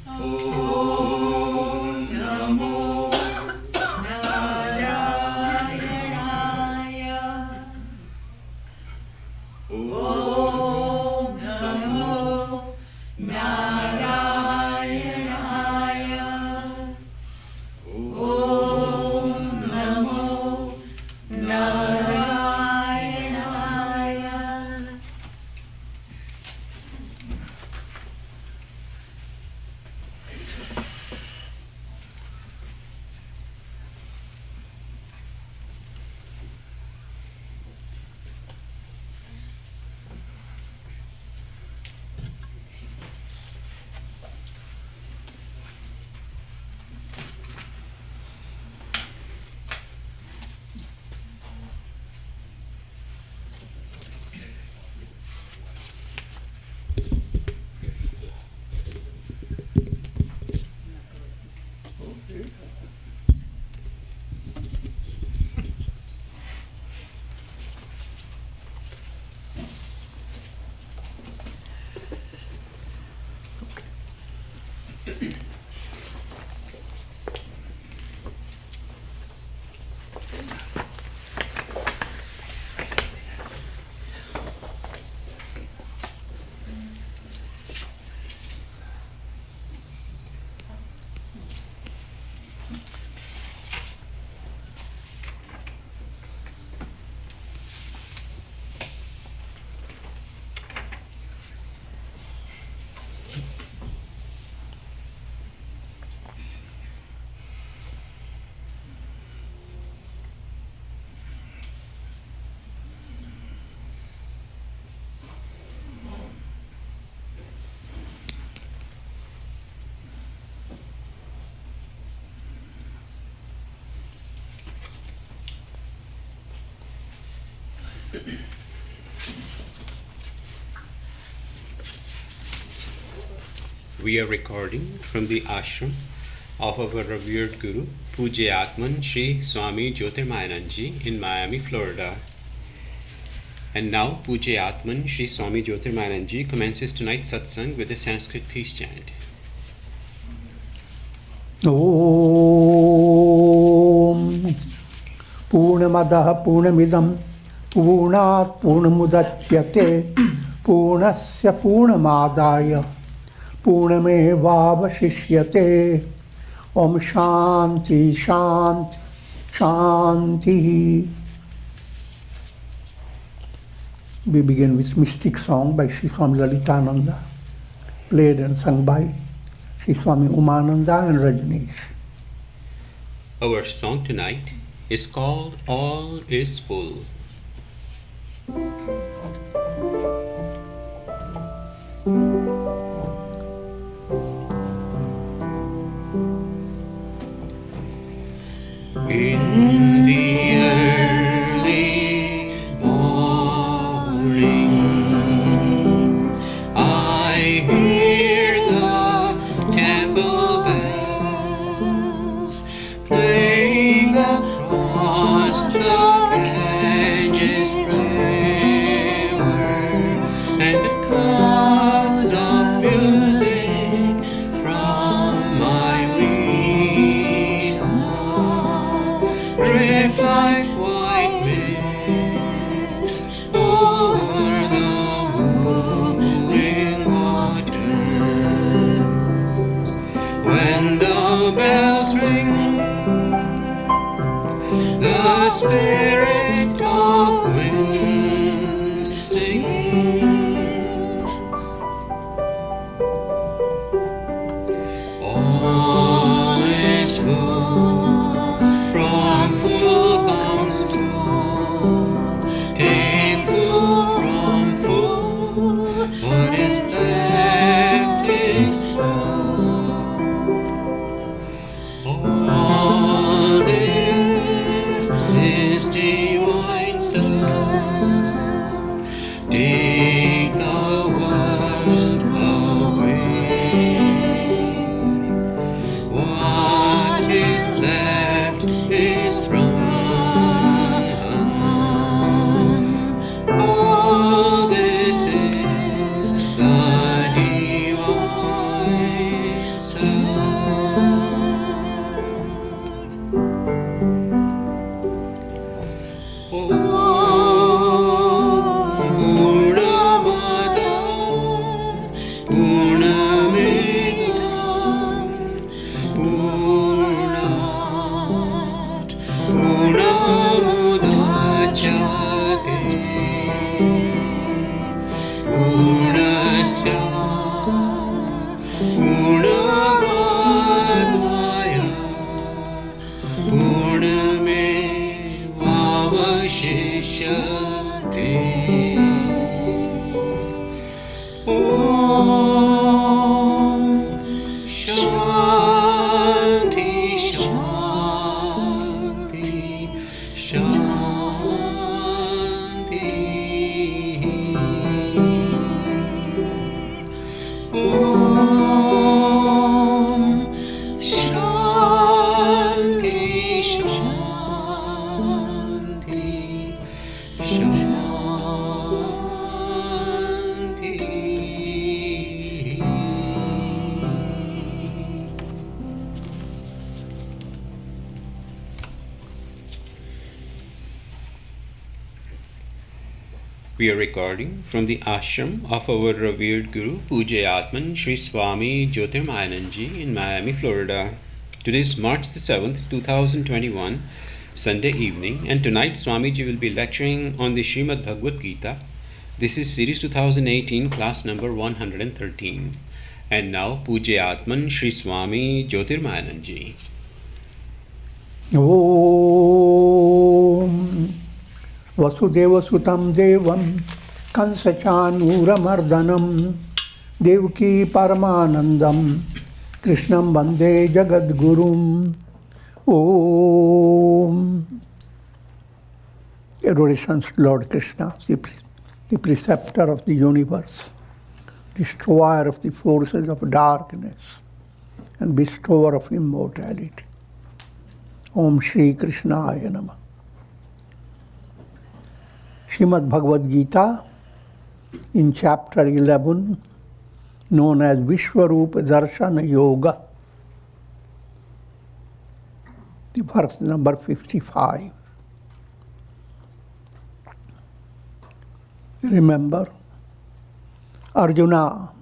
Om Namo Narayanaya. Om Namo Narayanaya. Om Namo Narayanaya. We are recording from the ashram of our revered Guru, Pujya Atman Sri Swami Jyotirmayananda in Miami, Florida. And now Pujya Atman Sri Swami Jyotirmayananda commences tonight's satsang with a Sanskrit peace chant. Om Purnamadaha Purnamidam Purnat Purnamudachyate Purnasya Purnamadaya Purnamevavashishyate. Om Shanti Shanti Shanti. We begin with mystic song by Sri Swami Lalitananda, played and sung by Sri Swami Umananda and Rajneesh. Our song tonight is called All is Full. In the early morning, I hear the temple bells playing across the Ganges River, and the clouds of music from my drift like white mist over the moving waters. When the bells ring, the spirit of wind sings. All is full, from full comes full. Take full from full, what is left is full. All this is divine self. Take the world away. What is left is Brahman. All this is the divine self. We are recording from the ashram of our revered Guru, Atman Sri Swami Jyotirmayananda in Miami, Florida. Today is March the 7th, 2021, Sunday evening, and tonight Swamiji will be lecturing on the Srimad Bhagavad Gita. This is Series 2018, class number 113. And now, Atman Sri Swami Jyotirmayananda. Om Vasudeva Sutam Devam Kansachanuramardanam Devaki Paramanandam Krishnam Vande Jagadgurum. Om. Adorations to Lord Krishna, the preceptor of the universe, destroyer of the forces of darkness, and bestower of immortality. Om Shri Krishnaya Namah. Srimad Bhagavad Gita, in chapter 11, known as Vishwarupa Darshana Yoga, the verse number 55. Remember, Arjuna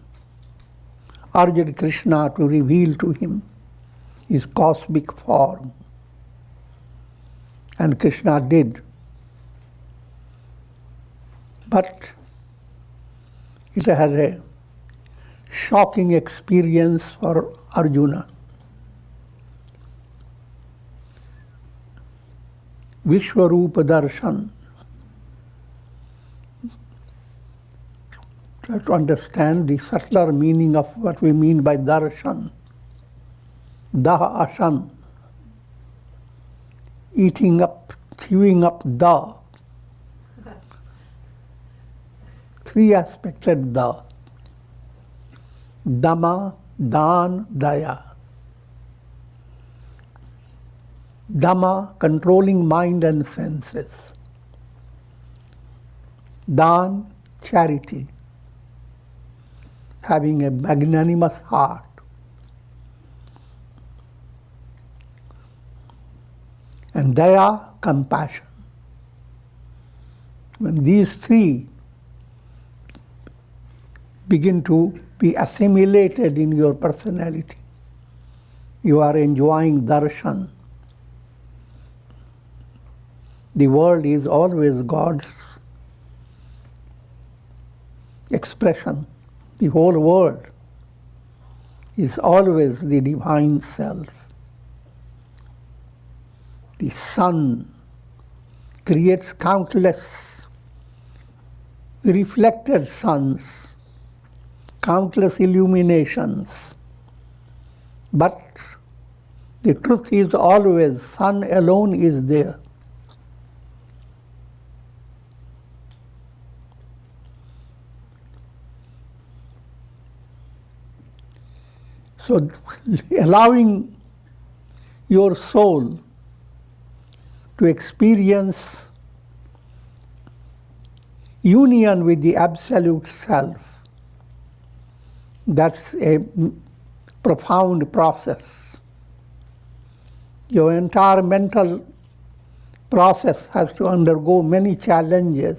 urged Krishna to reveal to him his cosmic form, and Krishna did. But it had a shocking experience for Arjuna. Vishwarupa Darshan. Try to understand the subtler meaning of what we mean by darshan. Daha ashan. Eating up, chewing up da. Three aspects of da. Dhamma, Dan, Daya. Dhamma, controlling mind and senses. Dan, charity, having a magnanimous heart. And Daya, compassion. When these three begin to be assimilated in your personality, you are enjoying darshan. The world is always God's expression. The whole world is always the divine self. The sun creates countless reflected suns, countless illuminations. But the truth is always sun alone is there. So allowing your soul to experience union with the Absolute Self, that's a profound process. Your entire mental process has to undergo many challenges.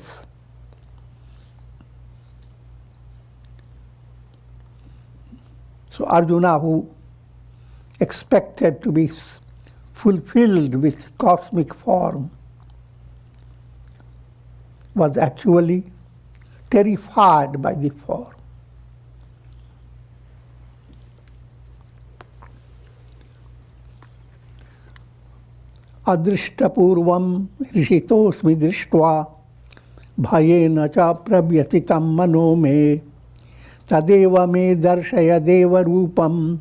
So Arjuna, who expected to be fulfilled with cosmic form, was actually terrified by the form. Adrishtapurvam rishitosmi drishtva bhayena cha pravyatitam mano me tadeva me darshaya deva rupam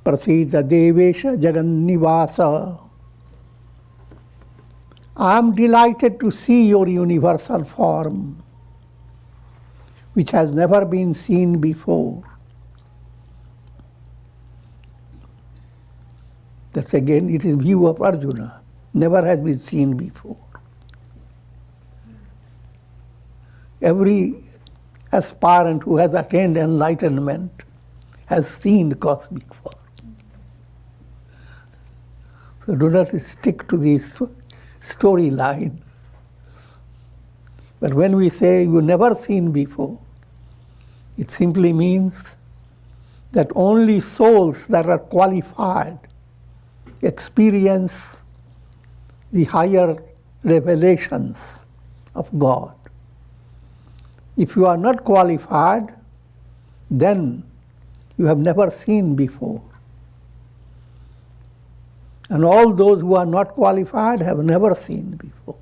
prasita devesha jagannivasa. I am delighted to see your universal form, which has never been seen before. That's again, it is view of Arjuna, never has been seen before. Every aspirant who has attained enlightenment has seen cosmic form. So do not stick to this storyline. But when we say you never seen before, it simply means that only souls that are qualified experience the higher revelations of God. If you are not qualified, then you have never seen before. And all those who are not qualified have never seen before.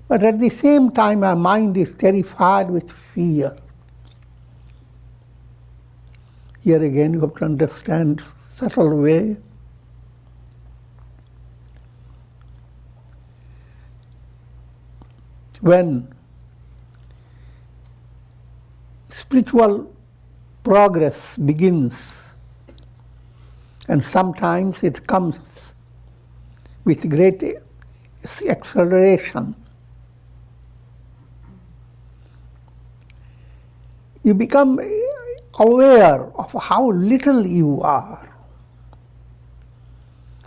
But at the same time, our mind is terrified with fear. Here again, you have to understand subtle way. When spiritual progress begins, and sometimes it comes with great acceleration, you become aware of how little you are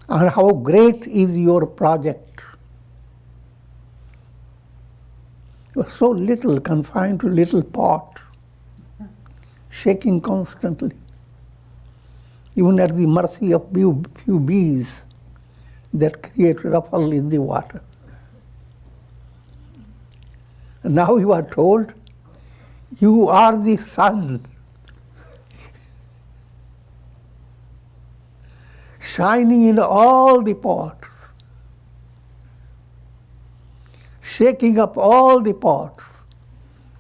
and how great is your project. You are so little, confined to little pot, shaking constantly, even at the mercy of few bees that create ruffle in the water. And now you are told, you are the sun, shining in all the pots, shaking up all the pots.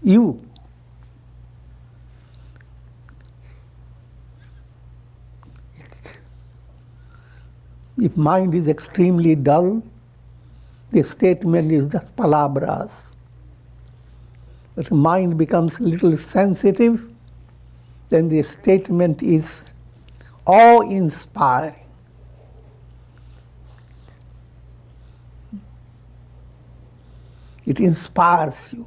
You. If mind is extremely dull, the statement is just palabras. But mind becomes a little sensitive, then the statement is awe-inspiring. It inspires you,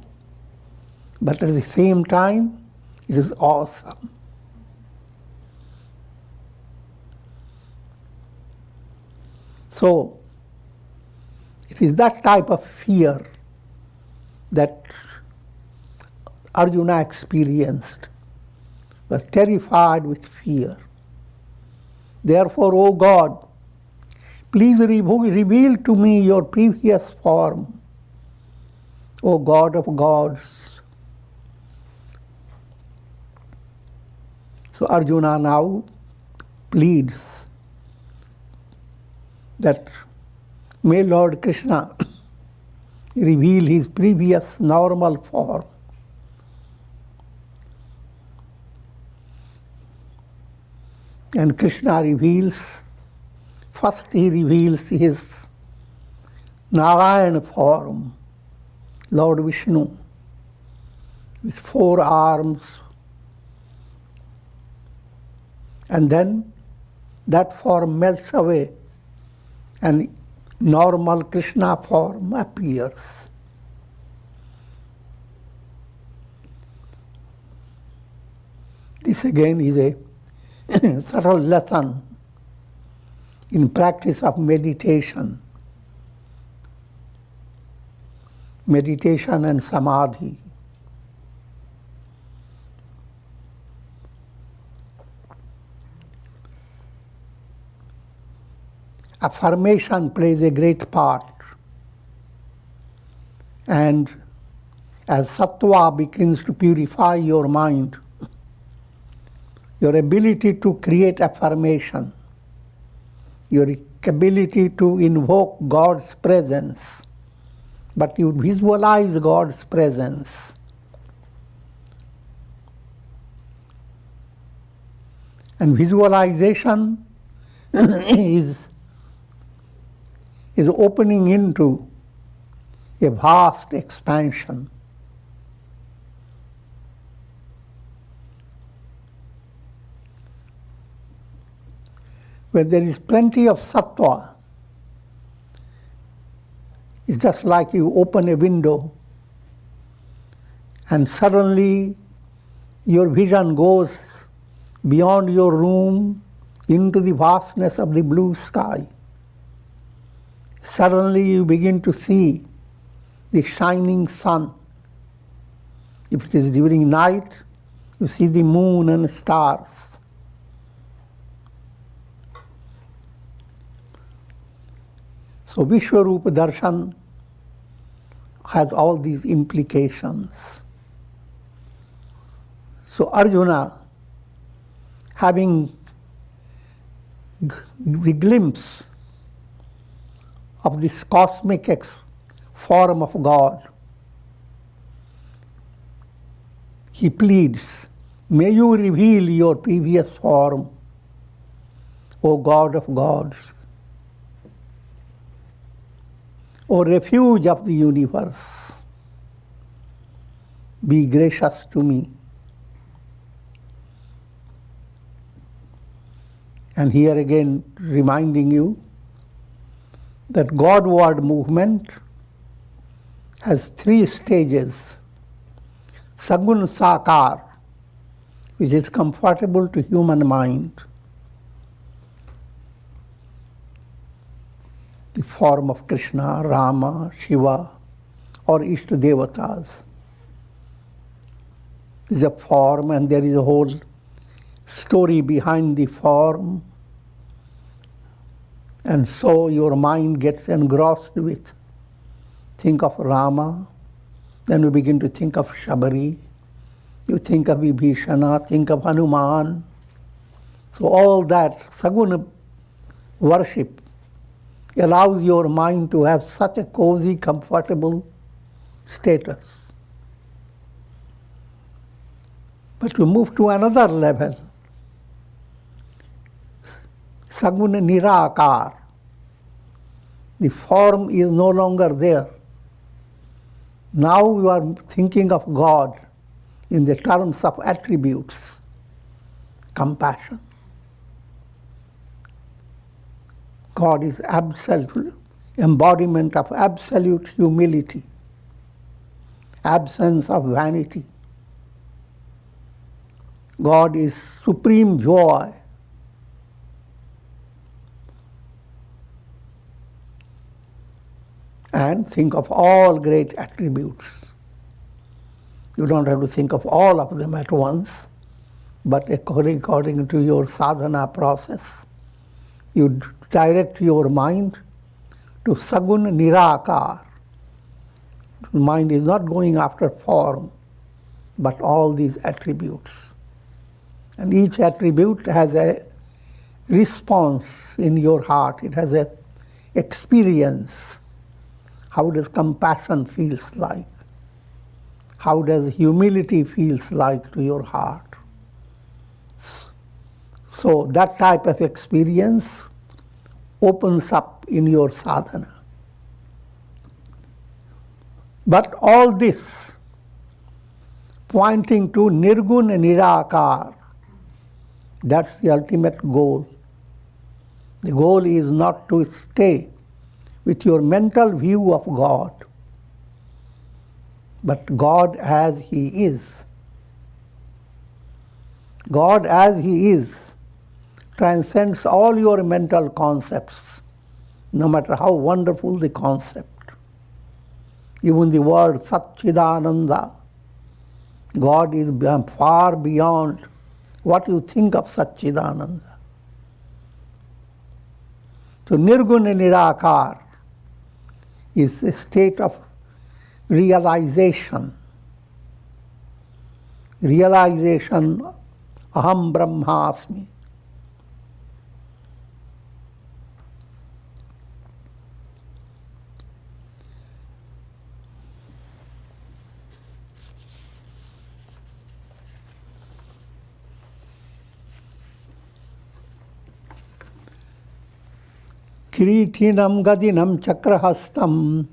but at the same time, it is awesome. So, it is that type of fear that Arjuna experienced, was terrified with fear. Therefore, O God, please reveal to me your previous form, O God of gods. So Arjuna now pleads that may Lord Krishna reveal his previous normal form. And Krishna reveals, first he reveals his Narayana form, Lord Vishnu, with 4 arms. And then that form melts away and normal Krishna form appears. This again is a subtle lesson in practice of meditation and samadhi. Affirmation plays a great part. And as sattva begins to purify your mind, your ability to create affirmation, your ability to invoke God's presence, but you visualize God's presence. And visualization is opening into a vast expansion. Where there is plenty of sattva, it's just like you open a window and suddenly your vision goes beyond your room into the vastness of the blue sky. Suddenly you begin to see the shining sun. If it is during night, you see the moon and stars. So Vishwarupa Darshan has all these implications. So Arjuna, having the glimpse of this cosmic form of God, he pleads, may you reveal your previous form, O God of gods, O refuge of the universe, be gracious to me. And here again reminding you that Godward movement has three stages. Sagun Sakar, which is comfortable to human mind, the form of Krishna, Rama, Shiva, or Ishta Devatas. Is a form, and there is a whole story behind the form. And so your mind gets engrossed with. Think of Rama, then you begin to think of Shabari, you think of Vibhishana, think of Hanuman. So all that Saguna worship allows your mind to have such a cozy, comfortable status. But we move to another level. Saguna Nirakar. The form is no longer there. Now you are thinking of God in the terms of attributes. Compassion. God is absolute embodiment of absolute humility, absence of vanity. God is supreme joy. And think of all great attributes. You don't have to think of all of them at once, but according to your sadhana process, you direct your mind to Sagun Nirakar. The mind is not going after form, but all these attributes. And each attribute has a response in your heart. It has an experience. How does compassion feels like? How does humility feels like to your heart? So that type of experience opens up in your sadhana. But all this pointing to Nirgun Nirakar, that's the ultimate goal. The goal is not to stay with your mental view of God, but God as He is. God as He is transcends all your mental concepts, no matter how wonderful the concept. Even the word Satchidananda, God is far beyond what you think of Satchidananda. So Nirguna Nirakar is a state of realization. Realization, Aham Brahmasmi. Kiritinam gadinam chakrahastam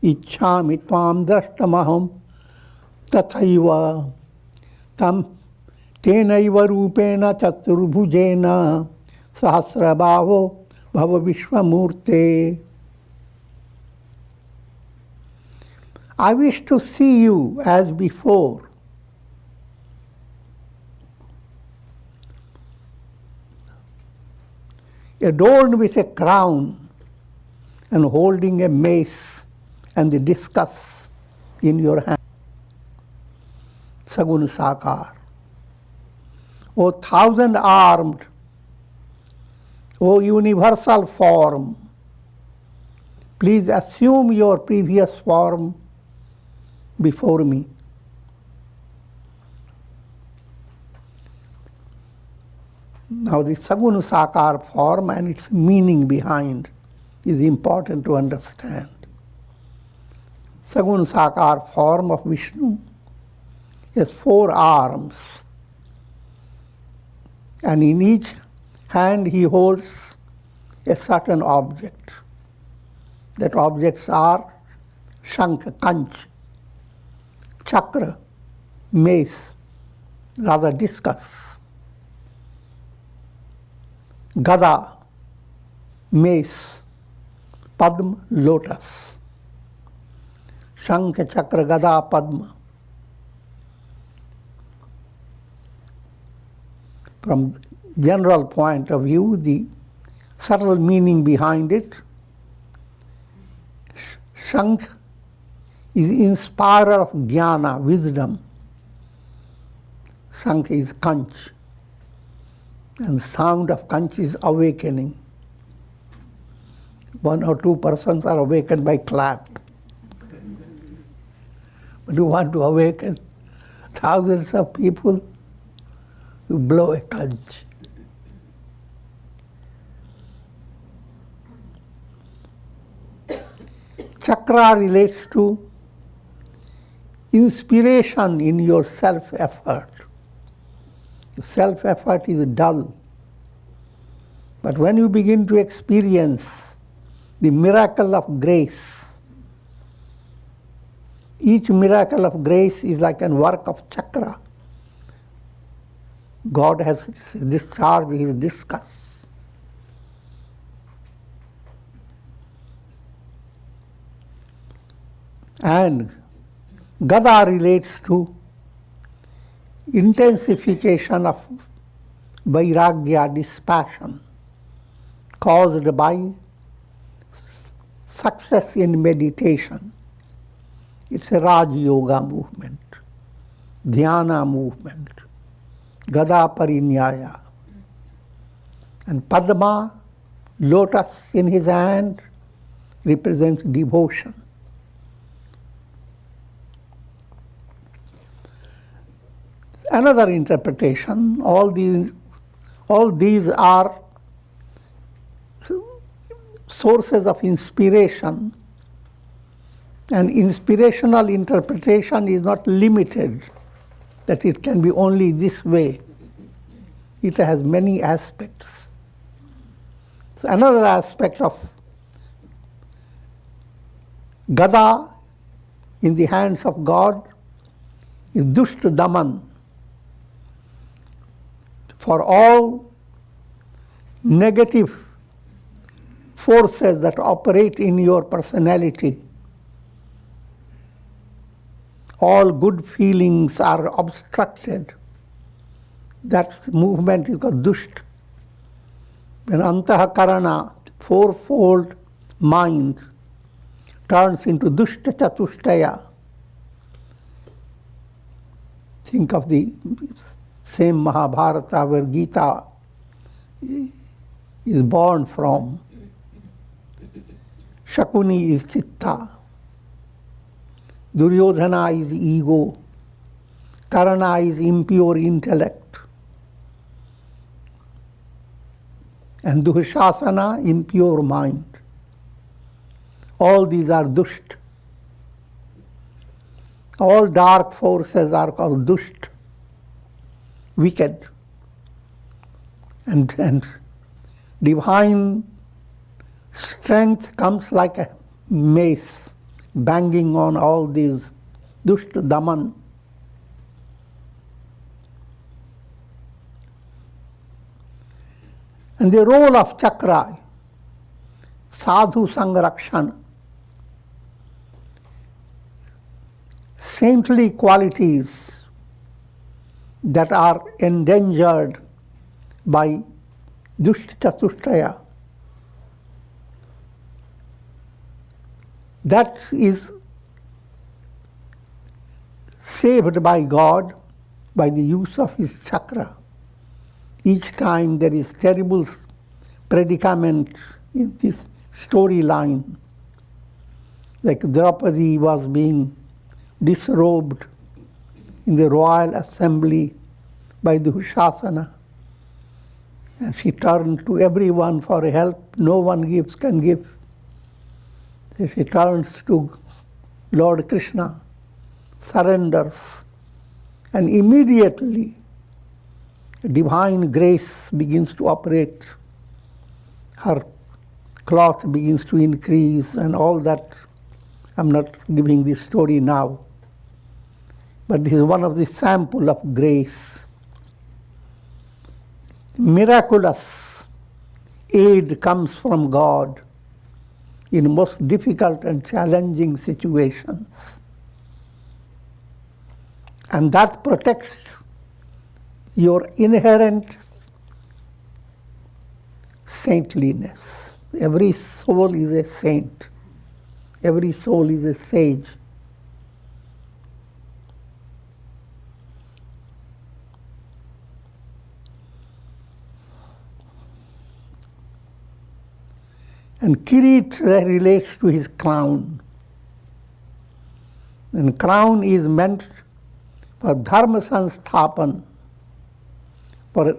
ichchami tvam drashtamaham tathaiva tam tenaiva rupena chaturbhujena sahasrabhavo bhava vishwamurte. I wish to see you as before. Adorned with a crown and holding a mace and the discus in your hand. Saguna Sakar. O thousand-armed, O universal form, please assume your previous form before me. Now the Saguna Sakar form and its meaning behind is important to understand. Saguna Sakar form of Vishnu has 4 arms, and in each hand he holds a certain object. That objects are Shankha, Kanch, Chakra, mace, rather discus, Gada, mace, Padma, lotus. Shankha, Chakra, Gada, Padma. From general point of view, the subtle meaning behind it, Shankh is inspirer of jnana, wisdom. Shankh is Kanch. And sound of Kanch is awakening. 1 or 2 persons are awakened by clap. But you want to awaken thousands of people, you blow a Kanch. Chakra relates to inspiration in your self-effort. Self-effort is dull. But when you begin to experience the miracle of grace, each miracle of grace is like a work of chakra. God has discharged his discus. And Gada relates to intensification of vairagya, dispassion, caused by success in meditation. It's a Raj Yoga movement, Dhyana movement, Gada Parinyaya. And Padma, lotus in his hand, represents devotion. Another interpretation, all these are sources of inspiration, and inspirational interpretation is not limited, that it can be only this way. It has many aspects. So another aspect of Gada in the hands of God is Dushta Daman. For all negative forces that operate in your personality, all good feelings are obstructed. That movement is called Dusht. when antahakarana, fourfold mind, turns into dushta chatushtaya. Think of the same Mahabharata where Gita is born from. Shakuni is chitta. Duryodhana is ego. Karana is impure intellect. And Dushasana, impure mind. All these are dusht. All dark forces are called dusht, wicked. And divine strength comes like a mace, banging on all these dusht daman. And the role of chakra, sadhu sangrakshana, saintly qualities that are endangered by dushta chatushtaya. That is saved by God by the use of his chakra. Each time there is terrible predicament in this storyline, like Draupadi was being disrobed in the royal assembly by the Dushasana, and she turned to everyone for help. No one can give. So she turns to Lord Krishna, surrenders, and immediately divine grace begins to operate. Her cloth begins to increase and all that. I'm not giving this story now. But this is one of the sample of grace. Miraculous aid comes from God in most difficult and challenging situations. And that protects your inherent saintliness. Every soul is a saint. Every soul is a sage. And Kirit relates to his crown. And crown is meant for dharma sansthapan, for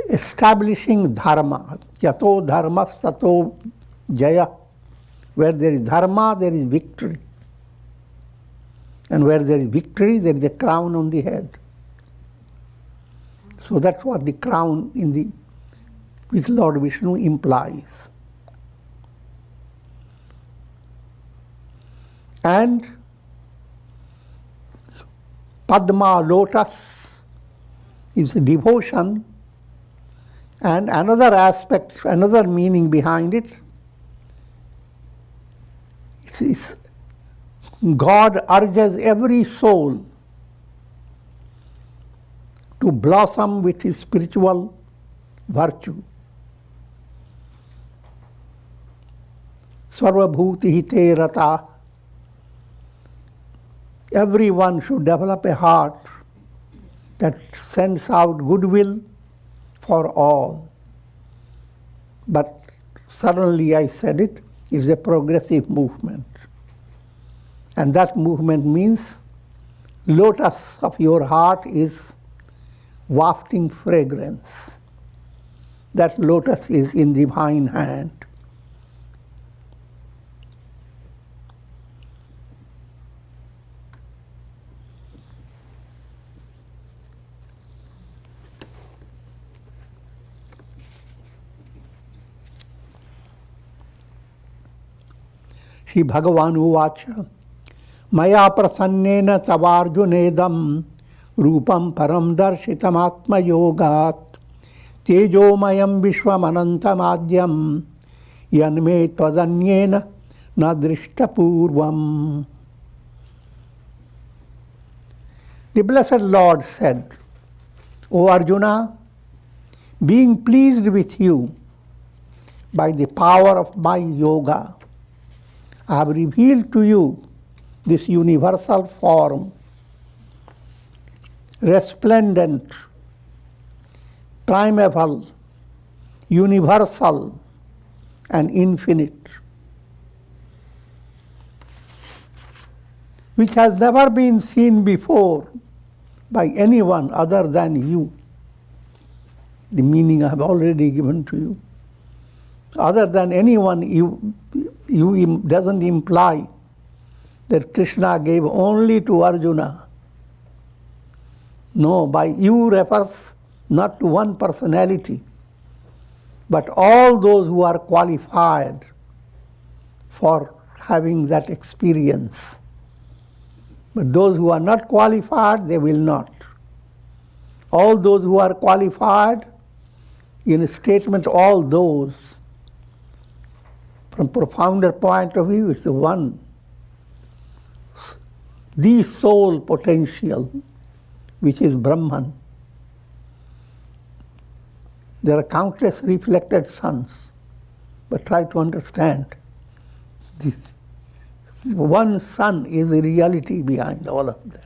establishing dharma. Yato dharma sato jaya. Where there is dharma, there is victory. And where there is victory, there is a crown on the head. So that's what the crown with Lord Vishnu implies. And Padma, lotus, is devotion. And another aspect, another meaning behind it, is God urges every soul to blossom with his spiritual virtue. Sarvabhuti hite rata. Everyone should develop a heart that sends out goodwill for all. But suddenly I said it is a progressive movement. And that movement means lotus of your heart is wafting fragrance. That lotus is in divine hand. Shri Bhagavan Uvacha Maya prasannena tavarjunedam rupam param darshitam atma yogat tejomayam vishwamanantamadyam yanme tadanyena nadrishtapurvam. The Blessed Lord said, O Arjuna, Being pleased with you by the power of my yoga, I have revealed to you this universal form, resplendent, primeval, universal, and infinite, which has never been seen before by anyone other than you. The meaning I have already given to you. Other than anyone, you doesn't imply that Krishna gave only to Arjuna. No, by you refers not to one personality, but all those who are qualified for having that experience. But those who are not qualified, they will not. All those who are qualified, in a statement, all those, from profounder point of view, it's the one, the soul potential, which is Brahman. There are countless reflected suns, but try to understand this. One sun is the reality behind all of them.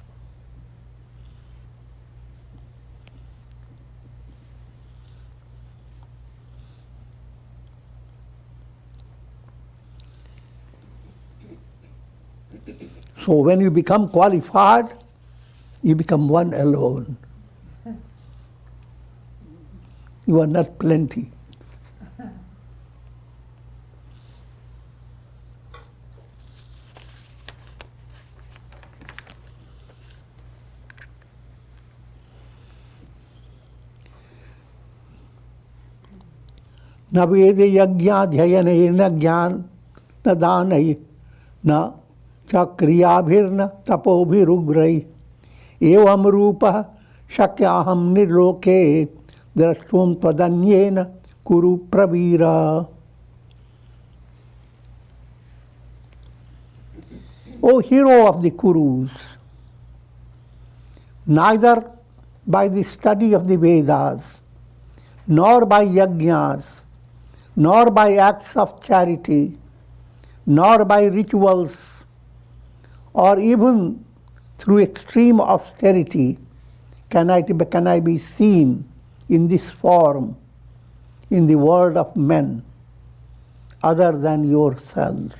So when you become qualified, you become one alone. You are not plenty. न वेद यज्ञाध्ययन न ज्ञान न दान न च क्रियाभिर्न तपोभिरुग्रैः एवं रूपः शक्याहं निर्लोके द्रष्टुं त्वदन्येन कुरु Pravira. O hero of the Kurus, neither by the study of the Vedas, nor by yajnas, nor by acts of charity, nor by rituals, or even through extreme austerity can I be seen in this form in the world of men other than yourself.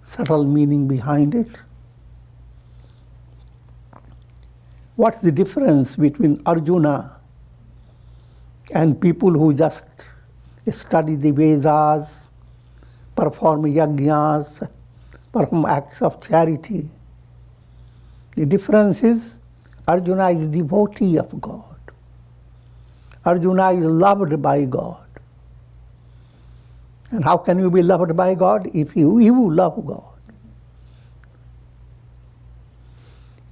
Subtle meaning behind it. What's the difference between Arjuna and people who just study the Vedas, perform yajnas, perform acts of charity? The difference is Arjuna is devotee of God. Arjuna is loved by God. And how can you be loved by God? If you love God.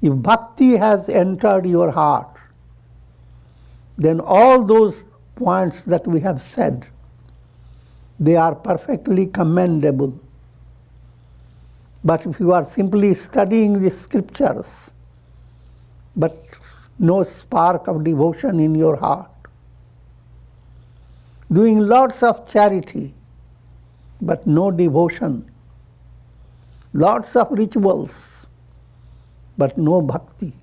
If bhakti has entered your heart, then all those points that we have said, they are perfectly commendable. But if you are simply studying the scriptures, but no spark of devotion in your heart, doing lots of charity, but no devotion, lots of rituals, but no bhakti.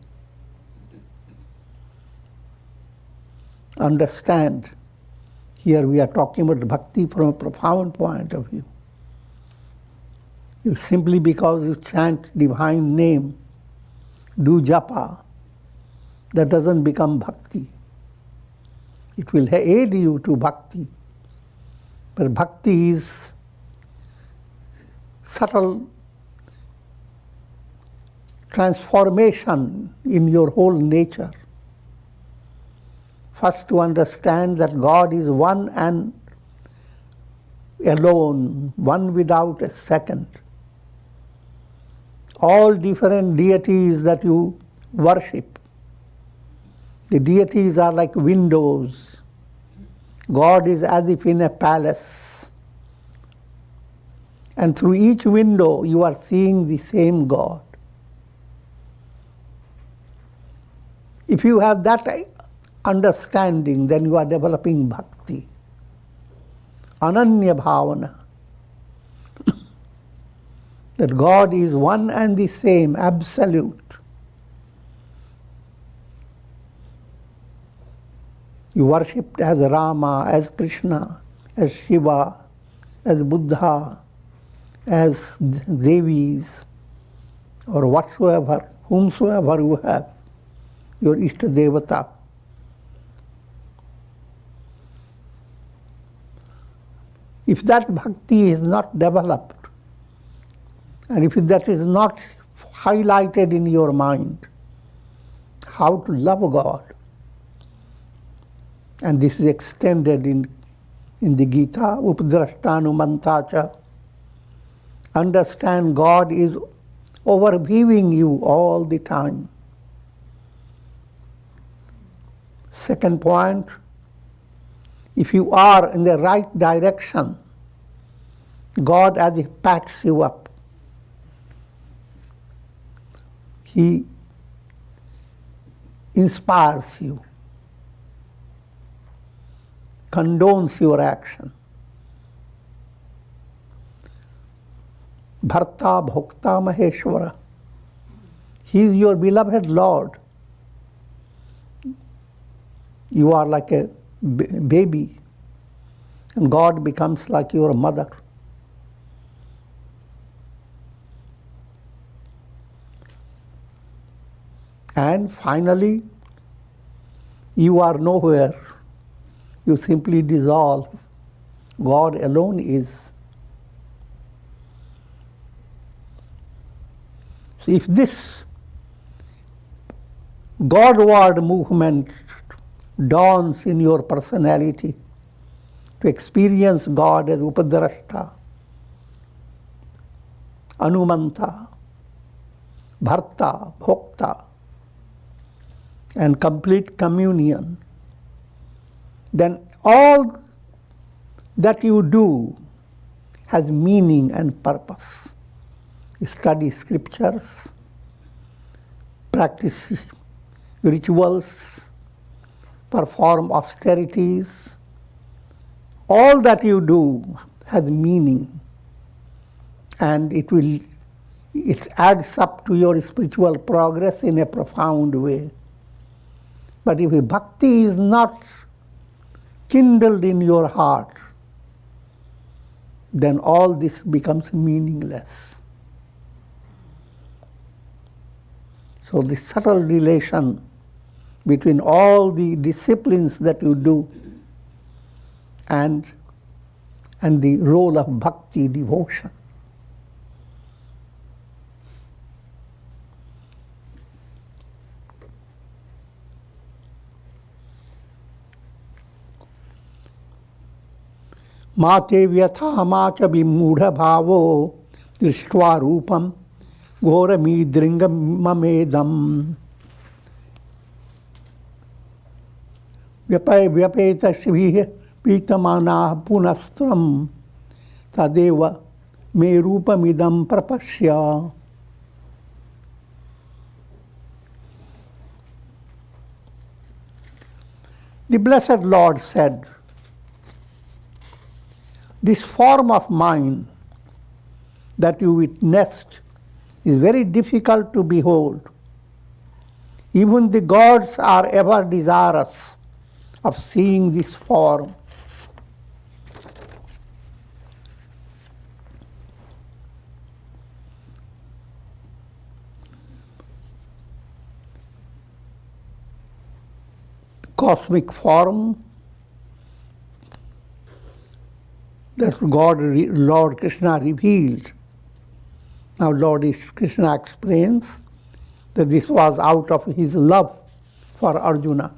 Understand, here we are talking about bhakti from a profound point of view. If simply because you chant divine name, do japa, that doesn't become bhakti. It will aid you to bhakti. But bhakti is subtle transformation in your whole nature. First, to understand that God is one and alone, one without a second. All different deities that you worship, the deities are like windows. God is as if in a palace. And through each window you are seeing the same God. If you have that understanding, then you are developing bhakti. Ananya bhavana. That God is one and the same, absolute. You worshipped as Rama, as Krishna, as Shiva, as Buddha, as Devis, or whatsoever, whomsoever you have, your Ishta Devata. If that bhakti is not developed, and if that is not highlighted in your mind, how to love God, and this is extended in the Gita, Upadrashtanumantacha, understand God is overviewing you all the time. Second point, if you are in the right direction, God as He pats you up. He inspires you, condones your action. Bharta Bhokta Maheshwara. He is your beloved Lord. You are like a baby, and God becomes like your mother. And finally, you are nowhere. You simply dissolve. God alone is. So if this Godward movement dawns in your personality, to experience God as Upadrashta, Anumanta, Bharta, Bhokta, and complete communion, then all that you do has meaning and purpose. You study scriptures, practice rituals, perform austerities. All that you do has meaning, and it adds up to your spiritual progress in a profound way. But if bhakti is not kindled in your heart, then all this becomes meaningless. So the subtle relation between all the disciplines that you do and the role of bhakti, devotion. माते व्यथा माच विमूढ़ भावो दृष्ट्वा रूपम घोरमीदृङ्गममेदम् व्यपेतश्भिः प्रीतमानाः पुनस्त्रं तदेव मे रूपमिदं प्रपश्य. The Blessed Lord said, this form of mine that you witnessed is very difficult to behold. Even the gods are ever desirous of seeing this form. Cosmic form that Lord Krishna revealed. Now Lord Krishna explains that this was out of his love for Arjuna.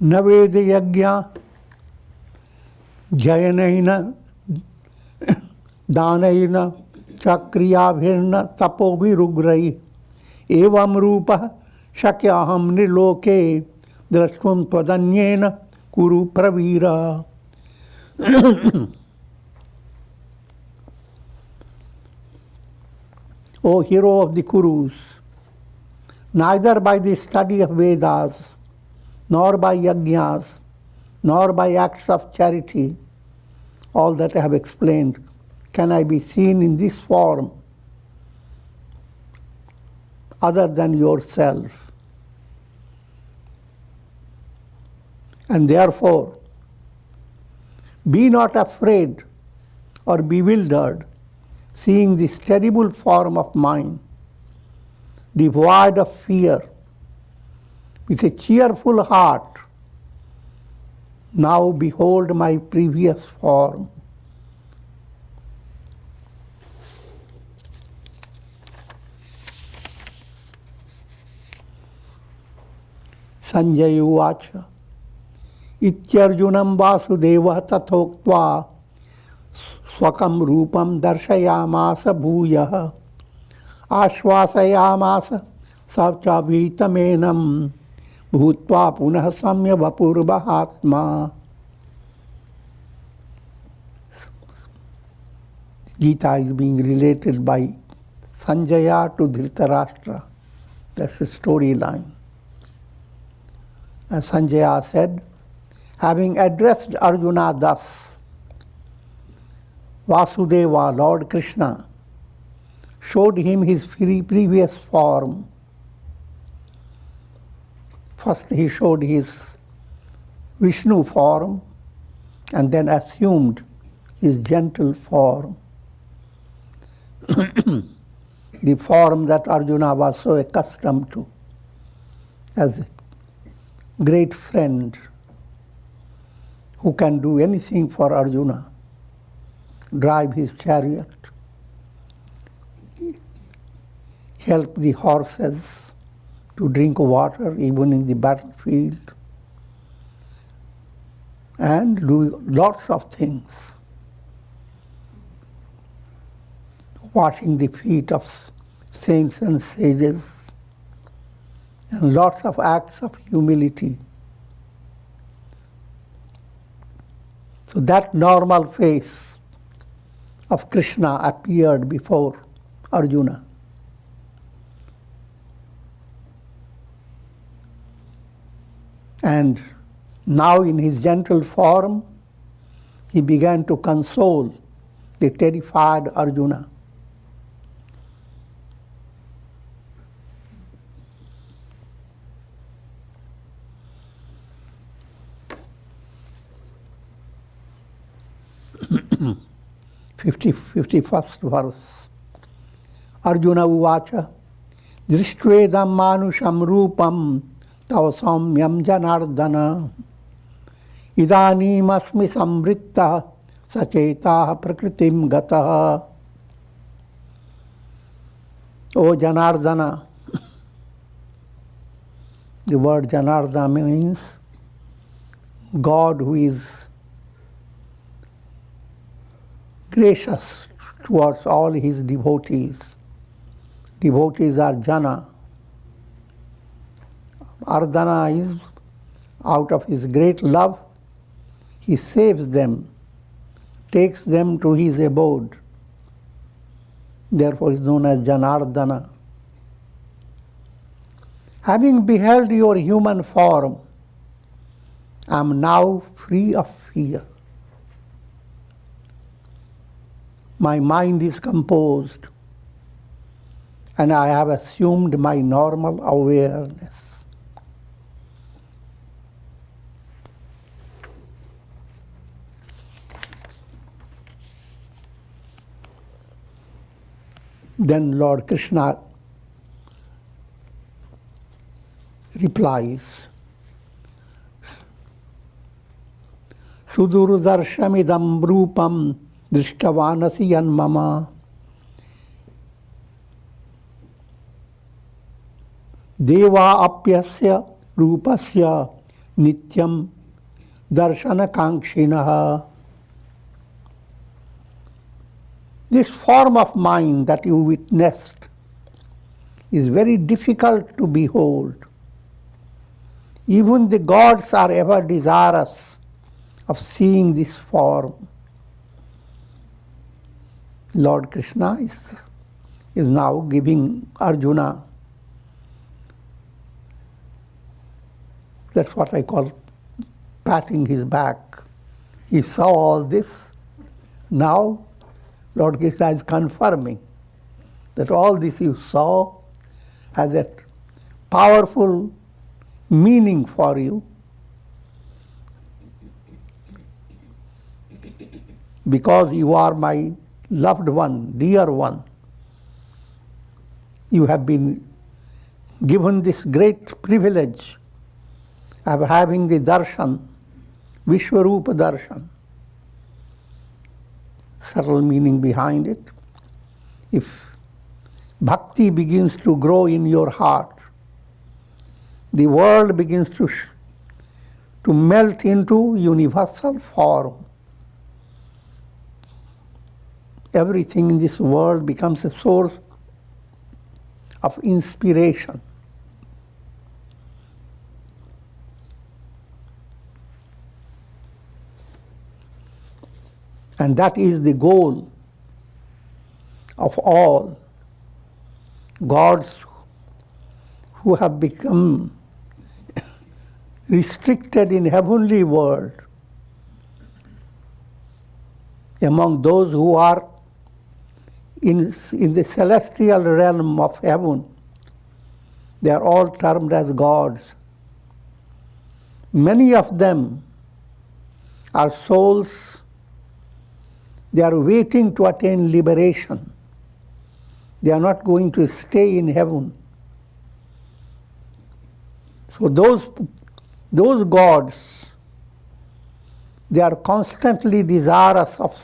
Naveda yajna jayanaina danaina chakriyabhirna tapovirugrai evam rupa shakyaham niloke drashtum tvadanyena kuru pravira. O hero of the Kurus, neither by the study of Vedas, nor by yajnas, nor by acts of charity, all that I have explained, can I be seen in this form other than yourself. And therefore, be not afraid or bewildered seeing this terrible form of mine, devoid of fear, with a cheerful heart. Now behold my previous form. Sanjaya Uvacha Ityarjunam Vasudeva Tathoktva Swakam Rupam Darshayamasa Bhuyah Ashvasayamasa Savcha Vitamenam Bhutva Punah Samya Vapurvahatma. Gita is being related by Sanjaya to Dhritarashtra. That's the storyline. And Sanjaya said, having addressed Arjuna thus, Vasudeva, Lord Krishna, showed him his previous form. First he showed his Vishnu form and then assumed his gentle form. The form that Arjuna was so accustomed to as a great friend who can do anything for Arjuna, drive his chariot, help the horses to drink water even in the battlefield, and do lots of things. Washing the feet of saints and sages, and lots of acts of humility. So that normal face of Krishna appeared before Arjuna. And now in his gentle form, he began to console the terrified Arjuna. Fifty-first verse. Arjuna uvacha drishtvedam manusham rupam tava saumyam janardana idanim asmi samvritta sachetah prakritim gataha. O Janardana, the word Janardana means God who is gracious towards all his devotees. Devotees are Jana. Ardana is, out of his great love, he saves them, takes them to his abode. Therefore is known as Janardana. Having beheld your human form, I am now free of fear. My mind is composed, and I have assumed my normal awareness. Then Lord Krishna replies, Sudurdarshamidam rupam drishtavanasi yanmama deva apyasya rupasya nityam darshana kankshinaha. This form of mind that you witnessed is very difficult to behold. Even the gods are ever desirous of seeing this form. Lord Krishna is now giving Arjuna, that's what I call patting his back. He saw all this. Now Lord Krishna is confirming that all this you saw has a powerful meaning for you, because you are my loved one, dear one. You have been given this great privilege of having the darshan, Vishwarupa darshan. Subtle meaning behind it. If bhakti begins to grow in your heart, the world begins to melt into universal form. Everything in this world becomes a source of inspiration. And that is the goal of all gods who have become restricted in heavenly world. Among those who are in the celestial realm of heaven, they are all termed as gods. Many of them are souls. They are waiting to attain liberation. They are not going to stay in heaven. So those gods, they are constantly desirous of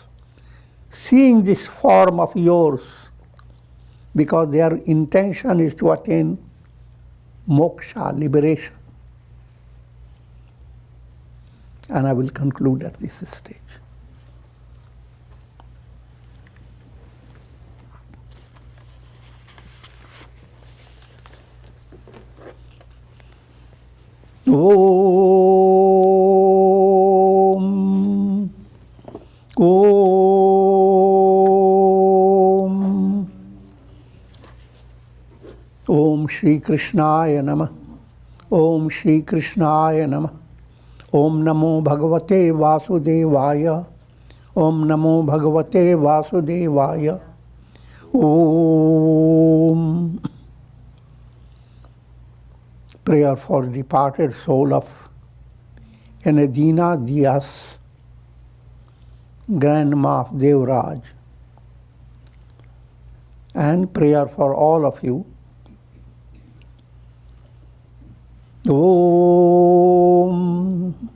seeing this form of yours, because their intention is to attain moksha, liberation. And I will conclude at this stage. Om Shri Krishnaya Namah. Om Shri Krishnaya Namah. Om Namo Bhagavate Vasudevaya. Om Namo Bhagavate Vasudevaya. Om. Prayer for departed soul of Enedina Diaz, Grandma of Devraj. And prayer for all of you. Om.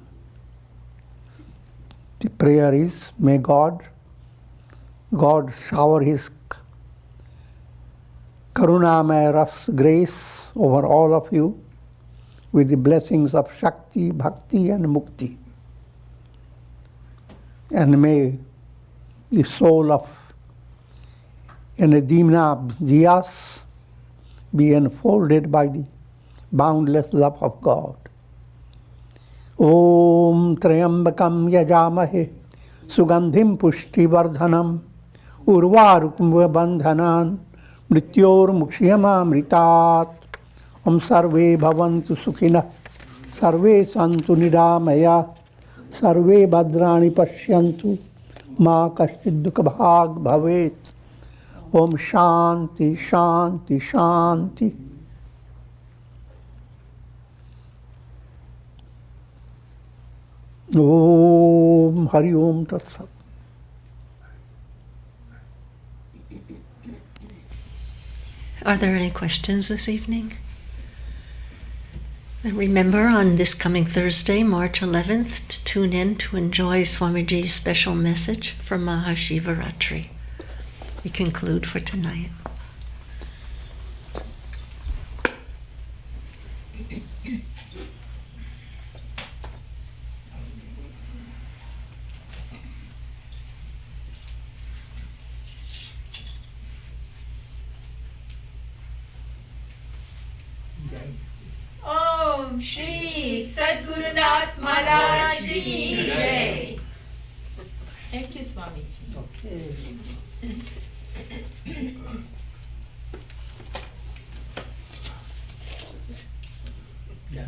The prayer is, may God shower His Karunamaya Ras grace over all of you with the blessings of Shakti, Bhakti and Mukti. And may the soul of Enedina Diaz be enfolded by the boundless love of God. Om Trayambakam Yajamahe Sugandhim Pushti Vardhanam Urvarukum Bandhanan Mrityor Mukshiyama Mritat. Om Sarve Bhavantu Sukhina Sarve Santu Nidamaya Sarve Bhadrani Pashyantu Ma Kashchid Dukha Bhag Bhavet. Om Shanti Shanti Shanti. Om Hari Om Tat Sat. Are there any questions this evening? And remember, on this coming Thursday, March 11th, to tune in to enjoy Swamiji's special message for Mahashivaratri. We conclude for tonight. Shri Sadgurunath Maharaj Ki Jai. Thank you, Swamiji. Okay. Yeah.